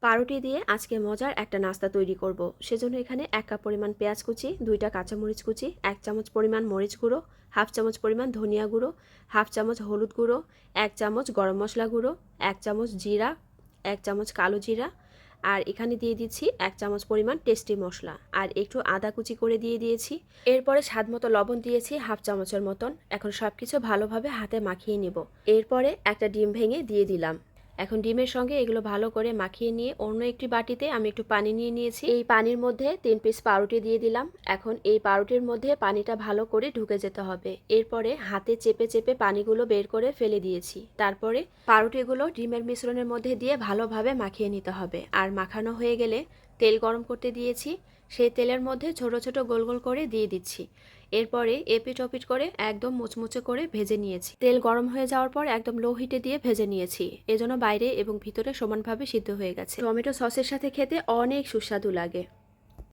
পাউরুটি দিয়ে আজকে মজার একটা নাস্তা তৈরি করব। সেজন্য এখানে 1 কাপ পরিমাণ পেঁয়াজ কুচি, 2টা কাঁচামরিচ কুচি, 1 চামচ পরিমাণ মরিচ গুঁড়ো, হাফ চামচ পরিমাণ ধনিয়া গুঁড়ো, হাফ চামচ হলুদ গুঁড়ো, 1 চামচ গরম মশলা গুঁড়ো, 1 চামচ জিরা, 1 চামচ কালো জিরা, আর এখানে দিয়ে দিচ্ছি 1 চামচ পরিমাণ টেস্টি মশলা, আর একটু আদা কুচি করে দিয়ে দিয়েছি। এরপরে স্বাদমতো লবণ দিয়েছি হাফ চামচের মতন। এখন সবকিছু ভালোভাবে হাতে মাখিয়ে নিব। এরপরে একটা ডিম ভেঙে দিয়ে দিলাম। এখন ডিমের সঙ্গে এগুলো ভালো করে মাখিয়ে নিয়ে অন্য একটি বাটিতে আমি একটু পানি নিয়ে নিয়েছি। এই পানির মধ্যে 3 পিস পাউরুটি দিয়ে দিলাম। এখন এই পাউরুটির মধ্যে পানিটা ভালো করে ঢুকে যেতে হবে। এরপরে হাতে চেপে চেপে পানিগুলো বের করে ফেলে দিয়েছি। তারপরে পাউরুটিগুলো ডিমের মিশ্রণের মধ্যে দিয়ে ভালোভাবে মাখিয়ে নিতে হবে। আর মাখানো হয়ে গেলে তেল গরম করতে দিয়েছি। সেই তেলের মধ্যে ছোট ছোট গোল গোল করে দিয়ে দিচ্ছি। এরপরে এপিট ওপিট করে একদম মুচমুচে করে ভেজে নিয়েছি। তেল গরম হয়ে যাওয়ার পর একদম লো হিটে দিয়ে ভেজে নিয়েছি। এজন্য বাইরে এবং ভিতরে সমানভাবে সিদ্ধ হয়ে গেছে। টমেটো সসের সাথে খেতে অনেক সুস্বাদু লাগে।